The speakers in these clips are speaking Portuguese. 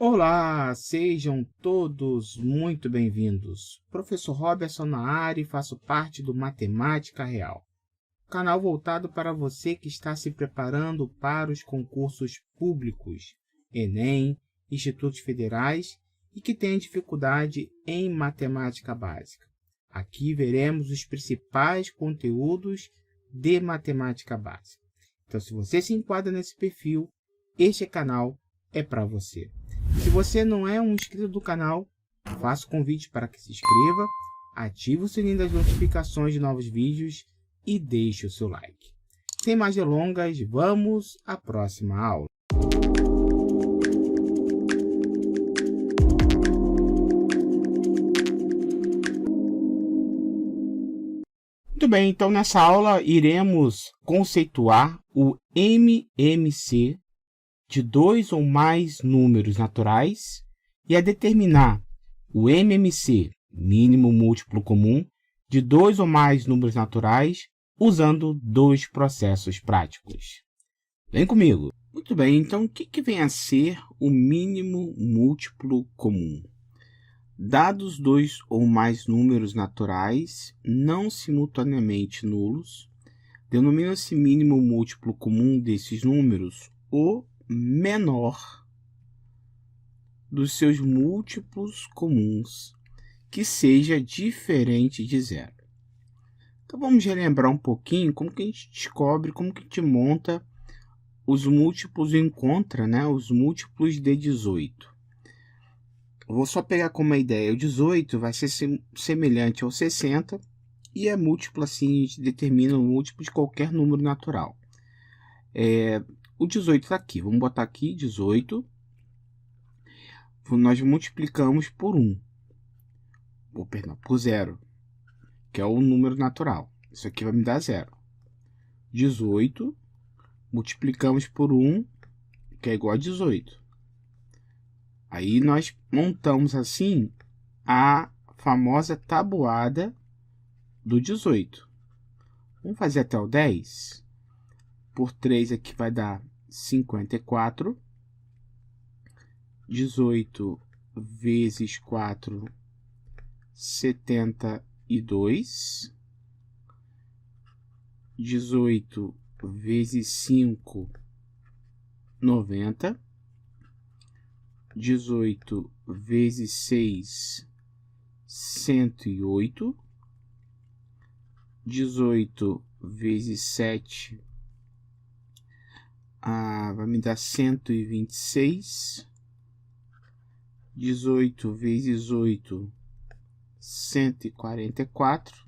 Olá, sejam todos muito bem-vindos. Professor Robertson na área e faço parte do Matemática Real, canal voltado para você que está se preparando para os concursos públicos, Enem, Institutos Federais e que tem dificuldade em matemática básica. Aqui veremos os principais conteúdos de matemática básica. Então, se você se enquadra nesse perfil, este canal é para você. Se você não é um inscrito do canal, faço o convite para que se inscreva, ative o sininho das notificações de novos vídeos e deixe o seu like. Sem mais delongas, vamos à próxima aula. Muito bem, então nessa aula iremos conceituar o MMC de dois ou mais números naturais e a determinar o MMC, mínimo múltiplo comum, de dois ou mais números naturais usando dois processos práticos. Vem comigo! Muito bem, então o que vem a ser o mínimo múltiplo comum? Dados dois ou mais números naturais não simultaneamente nulos, denomina-se mínimo múltiplo comum desses números o menor dos seus múltiplos comuns que seja diferente de zero. Então vamos relembrar um pouquinho como que a gente descobre, como que a gente monta os múltiplos e encontra, os múltiplos de 18. Eu vou só pegar como ideia, o 18 vai ser semelhante ao 60 e é múltiplo, assim, a gente determina o múltiplo de qualquer número natural. O 18 está aqui, vamos botar aqui 18, nós multiplicamos por 1, por 0, que é o número natural, isso aqui vai me dar 0. 18, multiplicamos por 1, que é igual a 18. Aí nós montamos assim a famosa tabuada do 18. Vamos fazer até o 10. Por 3 aqui vai dar 54. 18 vezes 4, 72. 18 vezes 5, 90. 18 vezes 6, 108. 18 vezes 7, vai me dar 126. 18 vezes 8, 144.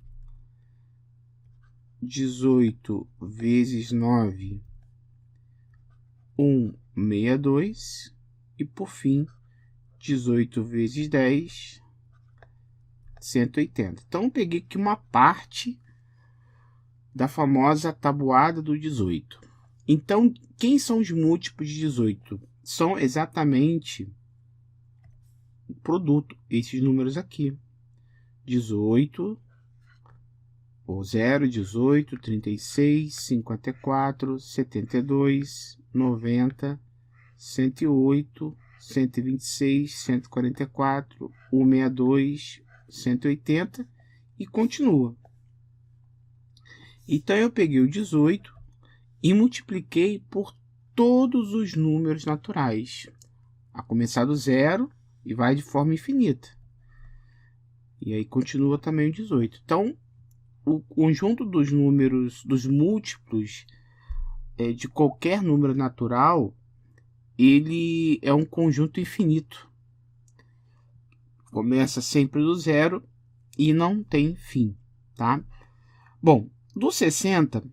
18 vezes 9, 162. E por fim, 18 vezes 10, 180. Então, eu peguei aqui uma parte da famosa tabuada do 18. Então, quem são os múltiplos de 18? São exatamente o produto, esses números aqui. 18, ou 0, 18, 36, 54, 72, 90, 108, 126, 144, 162, 180 e continua. Então, eu peguei o 18 e multipliquei por todos os números naturais, a começar do 0 e vai de forma infinita. E aí continua também o 18. Então, o conjunto dos números, dos múltiplos de qualquer número natural, ele é um conjunto infinito. Começa sempre do 0 e não tem fim, tá? Bom, do 60,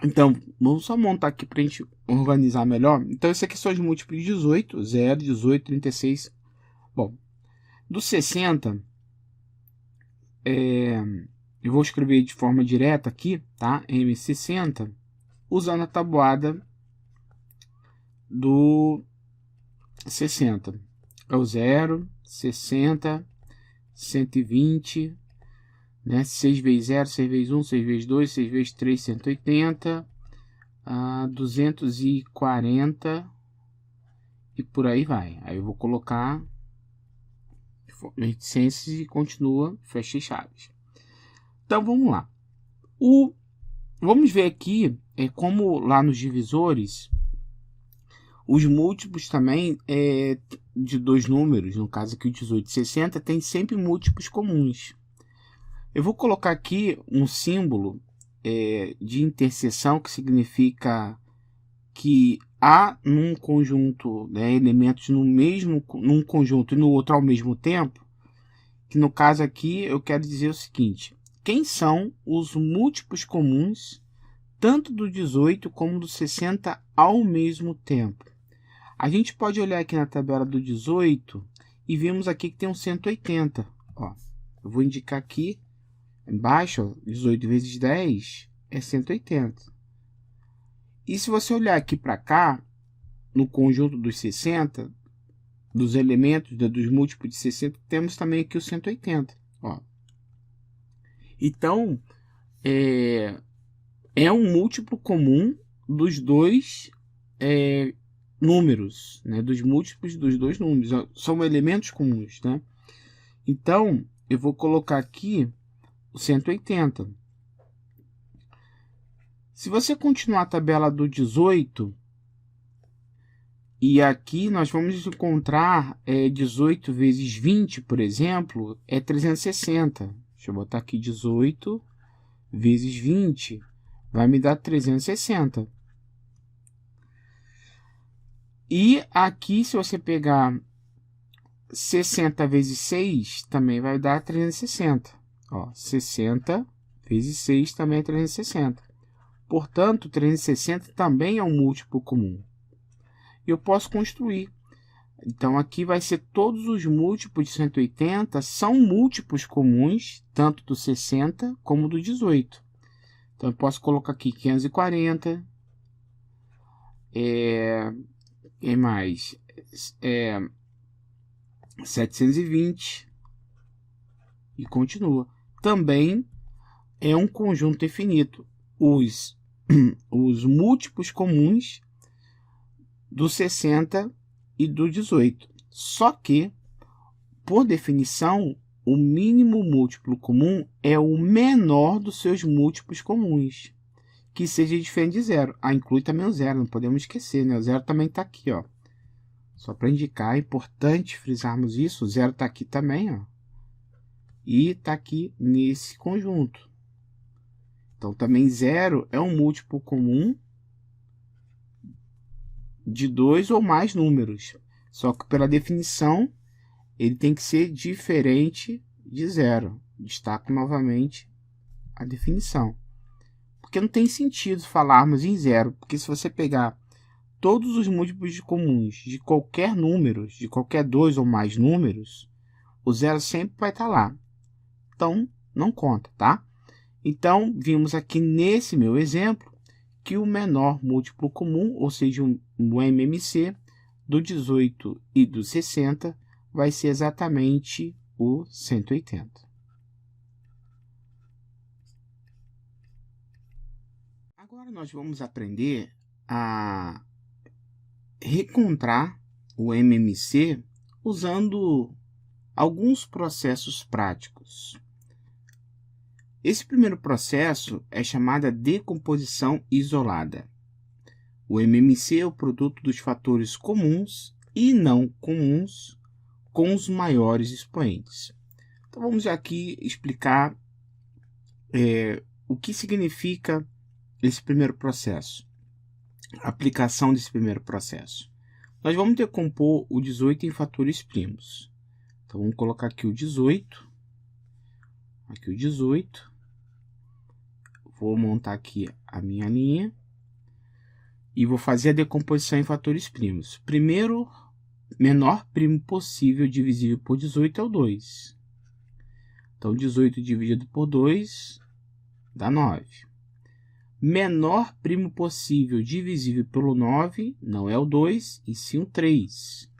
então, vamos só montar aqui para a gente organizar melhor. Então, esse aqui são os múltiplos de 18, 0, 18, 36. Bom, do 60, eu vou escrever de forma direta aqui, tá? M60, usando a tabuada do 60. É o 0, 60, 120, 6 vezes 0, 6 vezes 1, 6 vezes 2, 6 vezes 3, 180, 240 e por aí vai. Aí eu vou colocar reticências e continua, fecha e chaves. Então vamos lá. Vamos ver aqui como lá nos divisores os múltiplos também de dois números, no caso aqui o 18 e 60, tem sempre múltiplos comuns. Eu vou colocar aqui um símbolo de interseção, que significa que há num conjunto, né, elementos num conjunto e no outro ao mesmo tempo, que no caso aqui eu quero dizer o seguinte: quem são os múltiplos comuns tanto do 18 como do 60 ao mesmo tempo? A gente pode olhar aqui na tabela do 18 e vemos aqui que tem um 180. Ó, eu vou indicar aqui embaixo, ó, 18 vezes 10 é 180. E se você olhar aqui para cá, no conjunto dos 60, dos elementos, dos múltiplos de 60, temos também aqui o 180. Ó. Então, é um múltiplo comum dos dois números, né? Dos múltiplos dos dois números. São elementos comuns, né? Então, eu vou colocar aqui o 180. Se você continuar a tabela do 18, e aqui nós vamos encontrar 18 vezes 20, por exemplo, é 360. Deixa eu botar aqui 18 vezes 20, vai me dar 360. E aqui, se você pegar 60 vezes 6, também vai dar 360. Ó, 60 vezes 6 também é 360. Portanto, 360 também é um múltiplo comum. Eu posso construir. Então, aqui vai ser todos os múltiplos de 180 são múltiplos comuns, tanto do 60 como do 18. Então, eu posso colocar aqui 540. E mais 720. E continua. Também é um conjunto infinito. Os múltiplos comuns do 60 e do 18. Só que, por definição, o mínimo múltiplo comum é o menor dos seus múltiplos comuns, que seja diferente de zero. Inclui também o zero, não podemos esquecer, né? O zero também está aqui, ó. Só para indicar, é importante frisarmos isso. O zero está aqui também, ó. E está aqui nesse conjunto. Então, também zero é um múltiplo comum de dois ou mais números. Só que, pela definição, ele tem que ser diferente de zero. Destaco novamente a definição. Porque não tem sentido falarmos em zero. Porque se você pegar todos os múltiplos comuns de qualquer número, de qualquer dois ou mais números, o zero sempre vai estar lá. Então, não conta, tá? Então, vimos aqui nesse meu exemplo que o menor múltiplo comum, ou seja, o MMC, do 18 e do 60, vai ser exatamente o 180. Agora nós vamos aprender a recontrar o MMC usando alguns processos práticos. Esse primeiro processo é chamado de decomposição isolada. O MMC é o produto dos fatores comuns e não comuns com os maiores expoentes. Então vamos aqui explicar o que significa esse primeiro processo, a aplicação desse primeiro processo. Nós vamos decompor o 18 em fatores primos. Então vamos colocar aqui o 18, aqui o 18. Vou montar aqui a minha linha e vou fazer a decomposição em fatores primos. Primeiro, menor primo possível divisível por 18 é o 2. Então, 18 dividido por 2 dá 9. Menor primo possível divisível pelo 9 não é o 2, e sim o 3.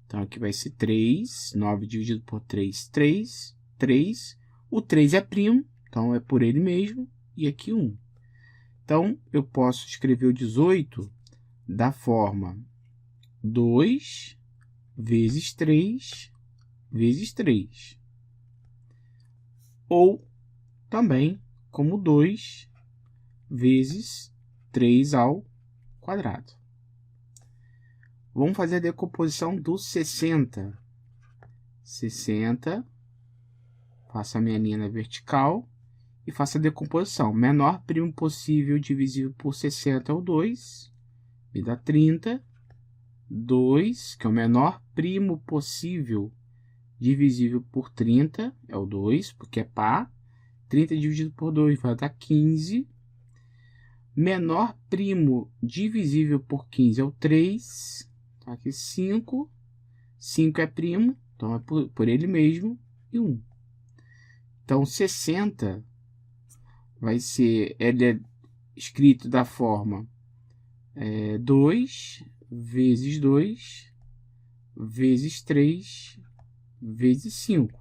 Então, aqui vai ser 3. 9 dividido por 3, 3. 3. O 3 é primo, então é por ele mesmo. E aqui 1. Então, eu posso escrever o 18 da forma 2 vezes 3 vezes 3. Ou também como 2 vezes 3 ao quadrado. Vamos fazer a decomposição do 60. 60, faço a minha linha na vertical e faço a decomposição. Menor primo possível divisível por 60 é o 2, me dá 30. 2, que é o menor primo possível divisível por 30, é o 2, porque é par. 30 dividido por 2 vai dar 15. Menor primo divisível por 15 é o 3. Tá aqui 5. 5 é primo, então é por ele mesmo, e 1. Então, 60 vai ser, ele é escrito da forma 2 vezes 2 vezes 3 vezes 5.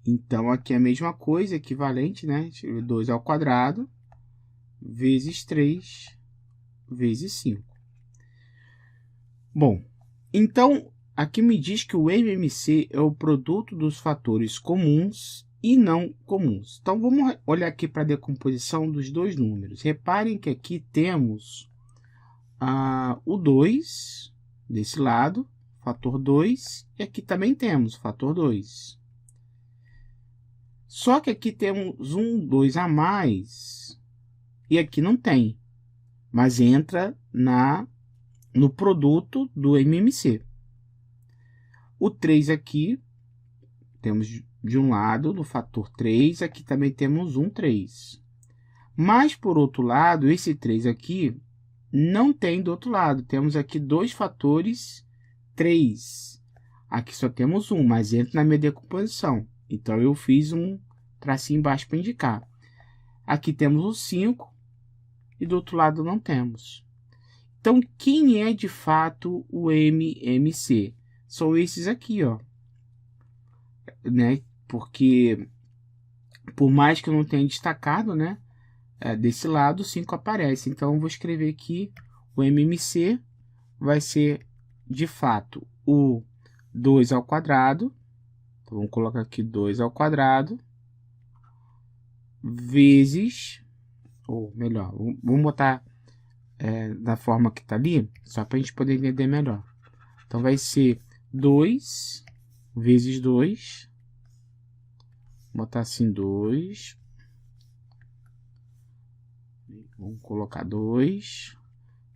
Então, aqui é a mesma coisa, equivalente, né? 2 ao quadrado vezes 3 vezes 5. Bom, então, aqui me diz que o MMC é o produto dos fatores comuns e não comuns. Então, vamos olhar aqui para a decomposição dos dois números. Reparem que aqui temos o 2 desse lado, fator 2, e aqui também temos o fator 2. Só que aqui temos um 2 a mais, e aqui não tem, mas entra no produto do MMC. O 3 aqui, temos de um lado, no fator 3, aqui também temos um 3. Mas, por outro lado, esse 3 aqui não tem do outro lado. Temos aqui dois fatores 3. Aqui só temos um, mas entra na minha decomposição. Então, eu fiz um tracinho embaixo para indicar. Aqui temos o 5 e do outro lado não temos. Então, quem é de fato o MMC? São esses aqui, ó. Né? Porque, por mais que eu não tenha destacado, né? Desse lado, o 5 aparece. Então, eu vou escrever aqui o MMC vai ser, de fato, o 2 ao quadrado. Então, vamos colocar aqui 2 ao quadrado vezes, ou melhor, vamos botar da forma que está ali, só para a gente poder entender melhor. Então, vai ser 2 vezes 2, vou botar assim 2, vamos colocar 2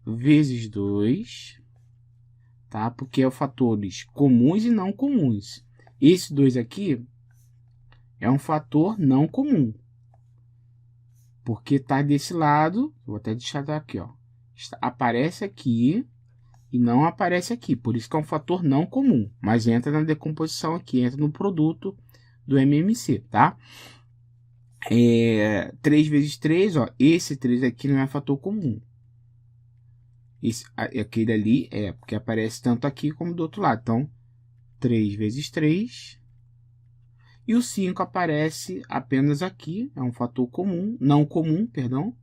vezes 2, tá? Porque é fatores comuns e não comuns. Esse 2 aqui é um fator não comum, porque está desse lado, vou até deixar aqui, ó, aparece aqui e não aparece aqui, por isso que é um fator não comum, mas entra na decomposição aqui, entra no produto do MMC, tá? 3 vezes 3, ó, esse 3 aqui não é fator comum. Aquele ali porque aparece tanto aqui como do outro lado. Então, 3 vezes 3. E o 5 aparece apenas aqui, é um fator comum, não comum, perdão,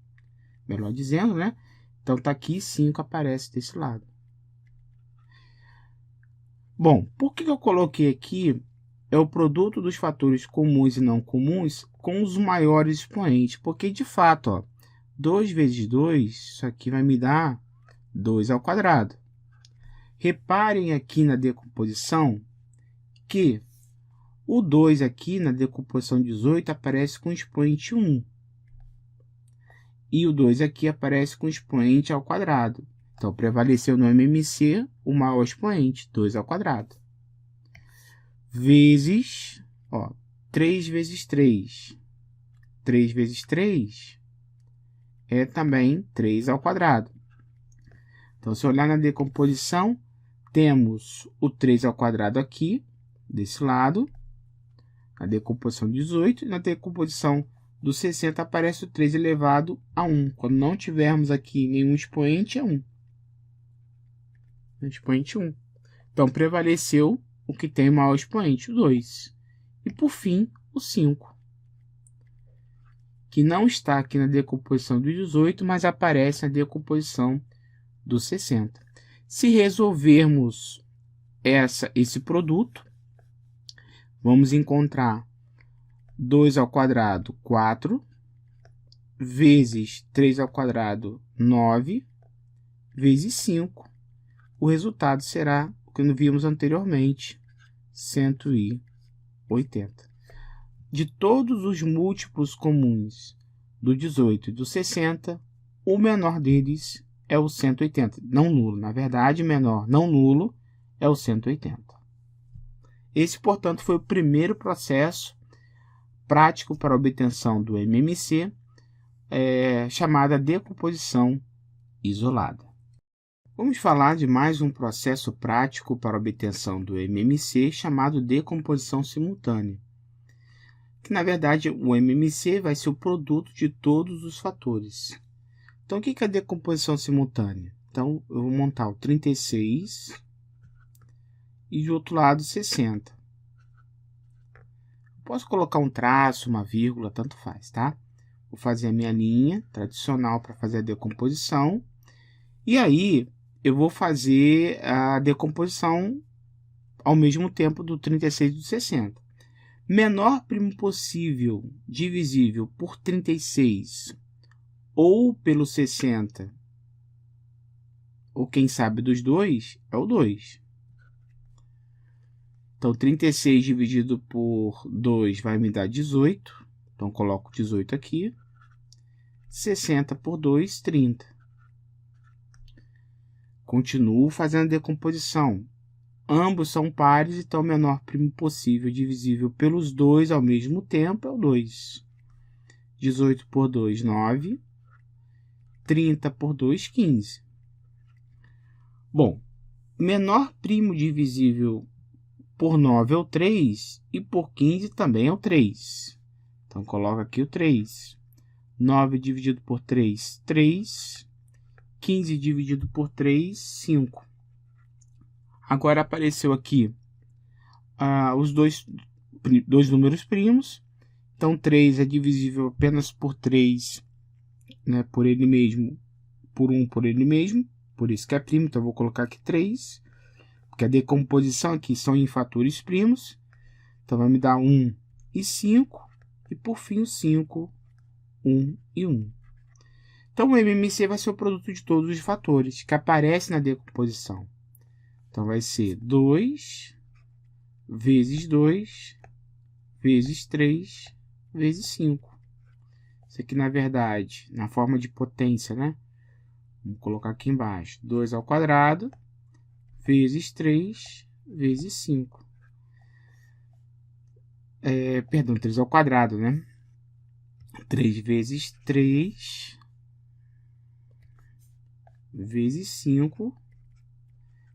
melhor dizendo, né? Então, tá aqui, 5 aparece desse lado. Bom, por que eu coloquei aqui é o produto dos fatores comuns e não comuns com os maiores expoentes? Porque, de fato, ó, 2 vezes 2, isso aqui vai me dar 2 ao quadrado. Reparem aqui na decomposição que o 2 aqui na decomposição 18 aparece com expoente 1. E o 2 aqui aparece com expoente ao quadrado. Então, prevaleceu no MMC o maior expoente, 2 ao quadrado. Vezes, ó, 3 vezes 3. 3 vezes 3 é também 3 ao quadrado. Então, se olhar na decomposição, temos o 3 ao quadrado aqui, desse lado, na decomposição 18, e na decomposição do 60 aparece o 3 elevado a 1. Quando não tivermos aqui nenhum expoente, é 1. Expoente 1. Então, prevaleceu o que tem o maior expoente, o 2. E, por fim, o 5, que não está aqui na decomposição do 18, mas aparece na decomposição do 60. Se resolvermos esse produto, vamos encontrar 2 ao quadrado, 4, vezes 3 ao quadrado, 9, vezes 5. O resultado será o que vimos anteriormente, 180. De todos os múltiplos comuns do 18 e do 60, o menor deles é o 180, não nulo. Na verdade, menor não nulo é o 180. Esse, portanto, foi o primeiro processo prático para a obtenção do MMC, chamada decomposição isolada. Vamos falar de mais um processo prático para a obtenção do MMC, chamado decomposição simultânea. Que, na verdade, o MMC vai ser o produto de todos os fatores. Então, o que é a decomposição simultânea? Então, eu vou montar o 36 e, do outro lado, 60. Posso colocar um traço, uma vírgula, tanto faz, tá? Vou fazer a minha linha tradicional para fazer a decomposição. E aí, eu vou fazer a decomposição ao mesmo tempo do 36 e do 60. Menor primo possível divisível por 36 ou pelo 60, ou quem sabe dos dois, é o 2. Então, 36 dividido por 2 vai me dar 18. Então, coloco 18 aqui. 60 por 2, 30. Continuo fazendo a decomposição. Ambos são pares, então o menor primo possível divisível pelos dois ao mesmo tempo é o 2. 18 por 2, 9. 30 por 2, 15. Bom, menor primo divisível por 9 é o 3 e por 15 também é o 3. Então, coloco aqui o 3. 9 dividido por 3, 3. 15 dividido por 3, 5. Agora apareceu aqui os dois números primos. Então, 3 é divisível apenas por 3, né, por ele mesmo, por 1 por ele mesmo. Por isso que é primo, então eu vou colocar aqui 3. Porque a decomposição aqui são em fatores primos. Então, vai me dar 1 e 5. E, por fim, o 5, 1 e 1. Então, o MMC vai ser o produto de todos os fatores que aparecem na decomposição. Então, vai ser 2 vezes 2 vezes 3 vezes 5. Isso aqui, na verdade, na forma de potência, né? Vamos colocar aqui embaixo. 2 ao quadrado vezes 3 vezes 5. Perdão, 3 ao quadrado, né? 3 vezes 3 vezes 5.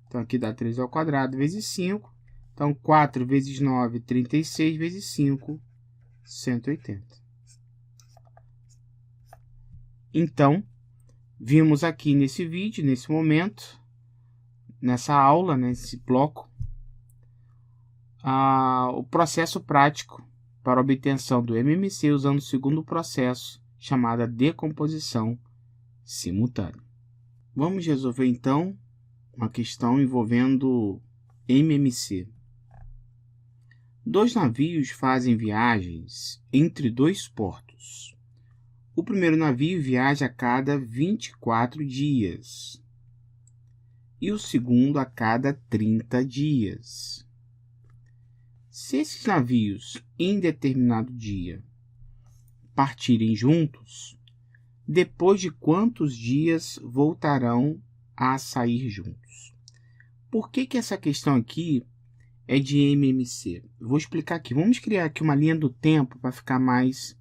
Então, aqui dá 3 ao quadrado vezes 5. Então, 4 vezes 9, 36 vezes 5, 180. Então, vimos aqui nesse vídeo, nesse momento, nessa aula, nesse bloco, o processo prático para a obtenção do MMC usando o segundo processo, chamado decomposição simultânea. Vamos resolver, então, uma questão envolvendo MMC. 2 navios fazem viagens entre 2 portos. O primeiro navio viaja a cada 24 dias e o segundo a cada 30 dias. Se esses navios, em determinado dia, partirem juntos, depois de quantos dias voltarão a sair juntos? Por que essa questão aqui é de MMC? Eu vou explicar aqui. Vamos criar aqui uma linha do tempo para ficar mais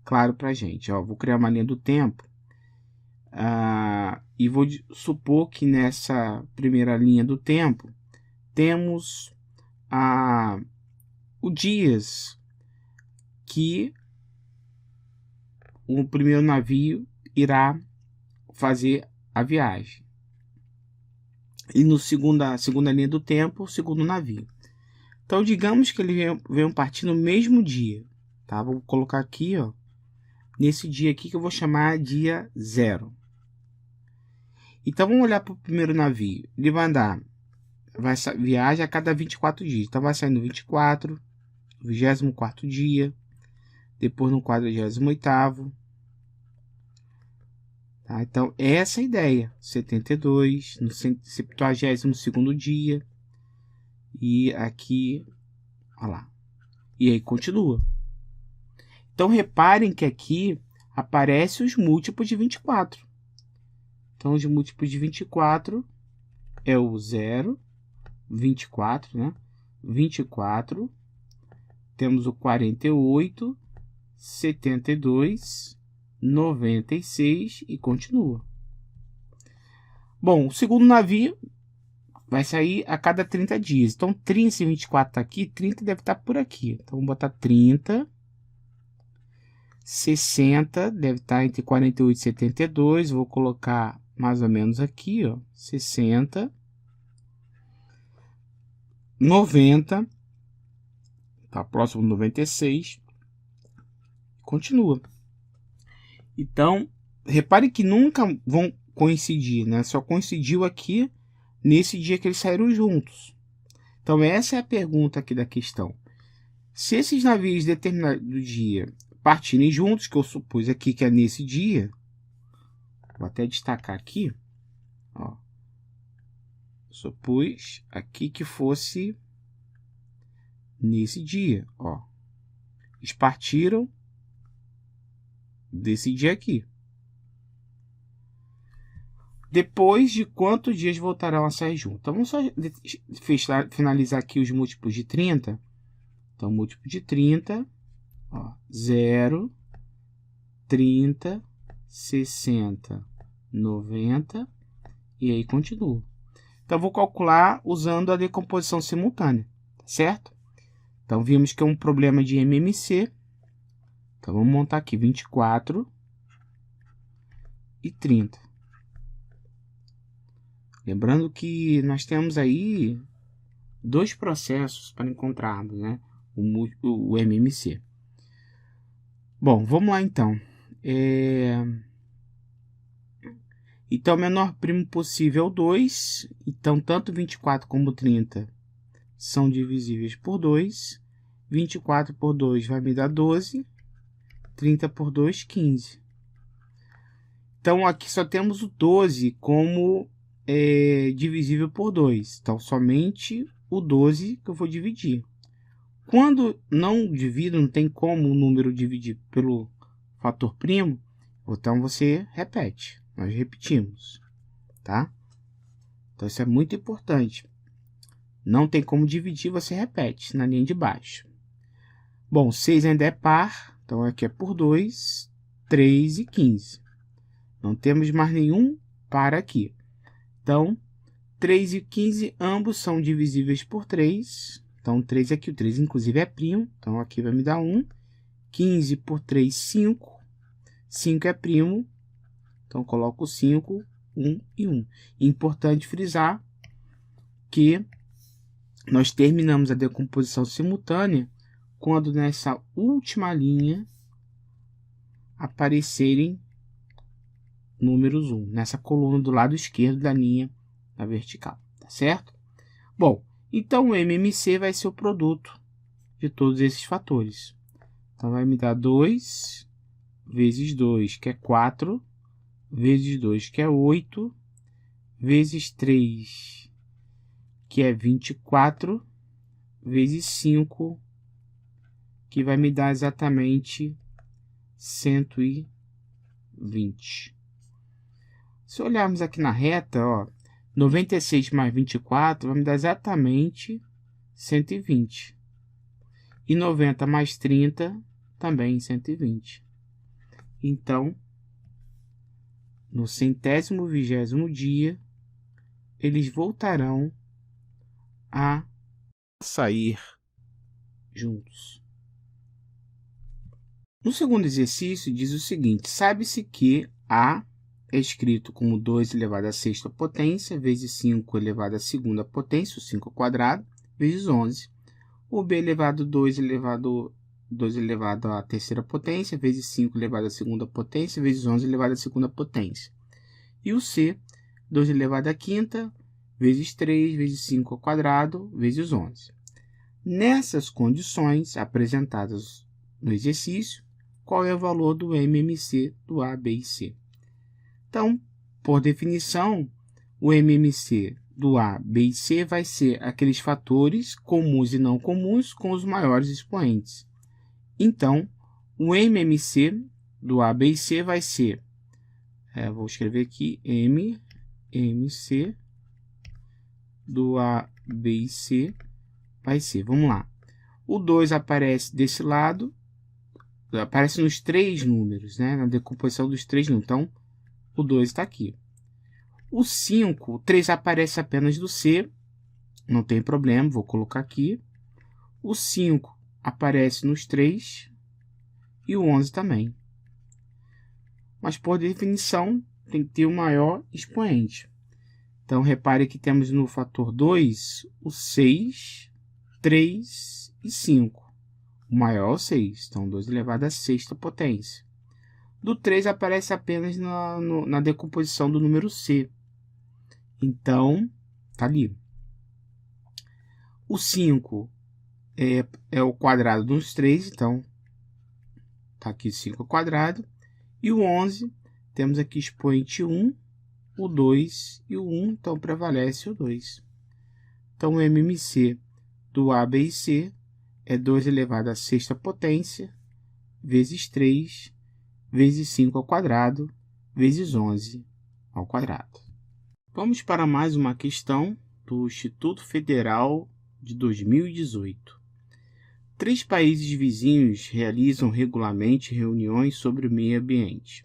claro para a gente. Vou criar uma linha do tempo e vou supor que nessa primeira linha do tempo temos os dias que o primeiro navio irá fazer a viagem. E no segunda linha do tempo, o segundo navio. Então, digamos que eles venham partir no mesmo dia. Tá? Vou colocar aqui, nesse dia aqui que eu vou chamar dia 0. Então, vamos olhar para o primeiro navio. Ele vai andar, viaja a cada 24 dias. Então, vai sair no 24, 24º dia, depois no 48º. Tá? Então, essa é a ideia. 72, no 72º dia. E aqui, olha lá. E aí, continua. Então, reparem que aqui aparecem os múltiplos de 24. Então, os múltiplos de 24 é o 0, 24, né? 24. Temos o 48, 72, 96 e continua. Bom, o segundo navio vai sair a cada 30 dias. Então, 30, se 24 está aqui, 30 deve estar por aqui. Então, vamos botar 30. 60 deve estar entre 48 e 72. Vou colocar mais ou menos aqui, ó, 60. 90. Tá próximo do 96. Continua. Então, repare que nunca vão coincidir, né? Só coincidiu aqui nesse dia que eles saíram juntos. Então, essa é a pergunta aqui da questão. Se esses navios determinados do dia partirem juntos, que eu supus aqui que é nesse dia, vou até destacar aqui, ó, supus aqui que fosse nesse dia, ó. Eles partiram desse dia aqui. Depois de quantos dias voltarão a sair juntos? Então, vamos só finalizar aqui os múltiplos de 30. Então, múltiplo de 30, ó, 0, 30, 60, 90, e aí continua. Então, vou calcular usando a decomposição simultânea, certo? Então, vimos que é um problema de MMC. Então, vamos montar aqui 24 e 30. Lembrando que nós temos aí dois processos para encontrarmos, né, o MMC. Bom, vamos lá então. Então, o menor primo possível é o 2. Então, tanto 24 como 30 são divisíveis por 2. 24 por 2 vai me dar 12. 30 por 2, 15. Então, aqui só temos o 12 como divisível por 2. Então, somente o 12 que eu vou dividir. Quando não divido, não tem como o número dividir pelo fator primo, então você repete. Nós repetimos, tá? Então, isso é muito importante. Não tem como dividir, você repete na linha de baixo. Bom, 6 ainda é par, então aqui é por 2, 3 e 15. Não temos mais nenhum par aqui. Então, 3 e 15, ambos são divisíveis por 3. Então, 3 aqui, o 3 inclusive é primo, então aqui vai me dar 1. 15 por 3, 5. 5 é primo, então coloco 5, 1 e 1. Importante frisar que nós terminamos a decomposição simultânea quando nessa última linha aparecerem números 1, nessa coluna do lado esquerdo da linha da vertical, tá certo? Bom, então o MMC vai ser o produto de todos esses fatores. Então, vai me dar 2 vezes 2, que é 4, vezes 2, que é 8, vezes 3, que é 24, vezes 5, que vai me dar exatamente 120. Se olharmos aqui na reta, ó, 96 mais 24 vai me dar exatamente 120. E 90 mais 30 também 120. Então, no 120º dia, eles voltarão a sair juntos. No segundo exercício, diz o seguinte: sabe-se que A é escrito como 2 elevado à sexta potência, vezes 5 elevado à segunda potência, o 5 ao quadrado, vezes 11. O B elevado a 2 elevado à terceira potência, vezes 5 elevado à segunda potência, vezes 11 elevado à segunda potência. E o C, 2 elevado à quinta, vezes 3, vezes 5 ao quadrado, vezes 11. Nessas condições apresentadas no exercício, qual é o valor do MMC do A, B e C? Então, por definição, o MMC do A, B e C vai ser aqueles fatores comuns e não comuns com os maiores expoentes. Então, o MMC do A, B e C vai ser, vou escrever aqui, MMC do A, B e C vai ser, vamos lá, o 2 aparece desse lado, aparece nos 3 números, né? Na decomposição dos 3 números, então o 2 está aqui. O 5, o 3 aparece apenas do C, não tem problema, vou colocar aqui. O 5 aparece nos 3 e o 11 também. Mas por definição tem que ter o maior expoente. Então repare que temos no fator 2 o 6, 3 e 5. O maior é o 6, então 2 elevado à sexta potência. Do 3 aparece apenas na decomposição do número C. Então, tá ali. O 5 é o quadrado dos 3, então tá aqui 5 ao quadrado. E o 11, temos aqui expoente 1, o 2 e o 1, então prevalece o 2. Então, o MMC do A, B e C é 2 elevado à sexta potência, vezes 3, vezes 5 ao quadrado, vezes 11 ao quadrado. Vamos para mais uma questão do Instituto Federal de 2018. 3 países vizinhos realizam regularmente reuniões sobre o meio ambiente.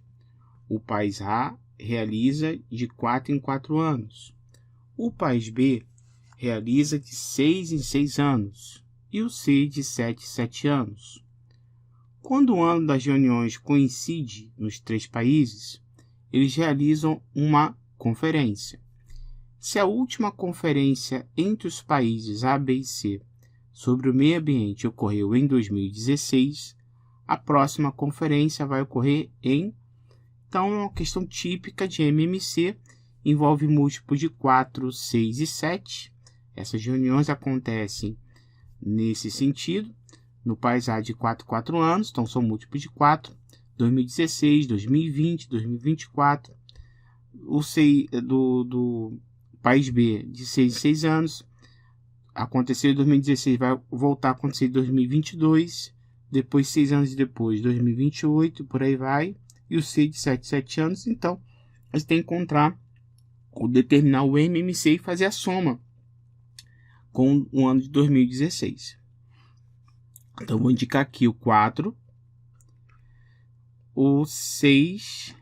O país A realiza de 4 em 4 anos. O país B realiza de 6 em 6 anos. E o C de 7 em 7 anos. Quando o ano das reuniões coincide nos 3 países, eles realizam uma conferência. Se a última conferência entre os países A, B e C sobre o meio ambiente ocorreu em 2016, a próxima conferência vai ocorrer em... Então, é uma questão típica de MMC, envolve múltiplos de 4, 6 e 7. Essas reuniões acontecem nesse sentido, no país A de 4 em 4 anos, então são múltiplos de 4, 2016, 2020, 2024. O C do país B de 6 em 6 anos, aconteceu em 2016, vai voltar a acontecer em 2022, depois 6 anos depois, 2028, por aí vai, e o C de 7 em 7 anos, então a gente tem que encontrar, ou determinar o MMC e fazer a soma com o ano de 2016. Então, vou indicar aqui o 4, o 6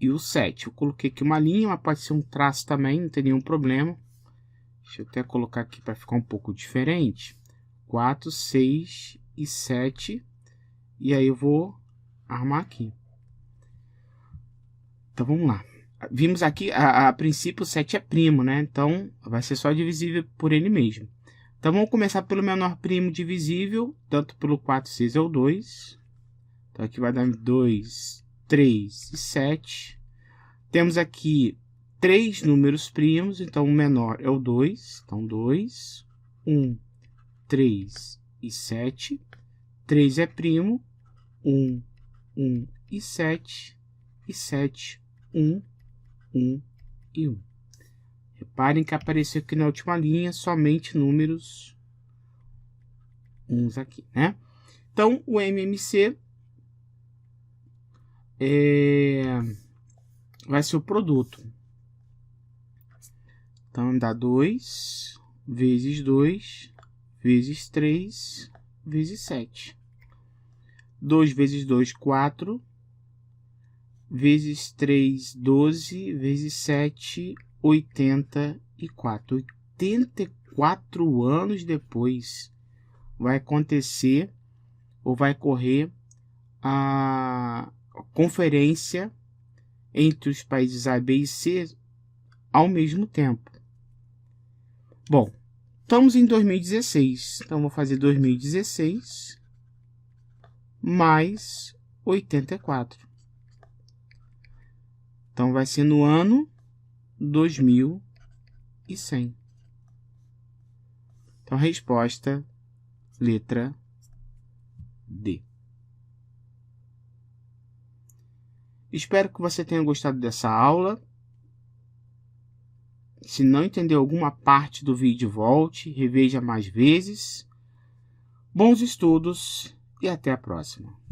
e o 7. Eu coloquei aqui uma linha, mas pode ser um traço também, não tem nenhum problema. Deixa eu até colocar aqui para ficar um pouco diferente. 4, 6 e 7. E aí eu vou armar aqui. Então, vamos lá. Vimos aqui, a princípio, o 7 é primo, né? Então, vai ser só divisível por ele mesmo. Então, vamos começar pelo menor primo divisível, tanto pelo 4, 6 é o 2. Então, aqui vai dar 2, 3 e 7. Temos aqui 3 números primos, então o menor é o 2. Então, 2, 1, 3 e 7. 3 é primo, 1, 1 e 7. E 7, 1, 1 e 1. Reparem que apareceu aqui na última linha somente números uns aqui, né? Então, o MMC vai ser o produto. Então, dá 2 vezes 2 vezes 3 vezes 7. 2 vezes 2, 4. Vezes 3, 12. Vezes 7, 84. 84 anos depois vai acontecer ou vai ocorrer a conferência entre os países A, B e C ao mesmo tempo. Bom, estamos em 2016, então vou fazer 2016 mais 84. Então vai ser no ano 2100. Então, resposta, letra D. Espero que você tenha gostado dessa aula. Se não entendeu alguma parte do vídeo, volte, reveja mais vezes. Bons estudos e até a próxima.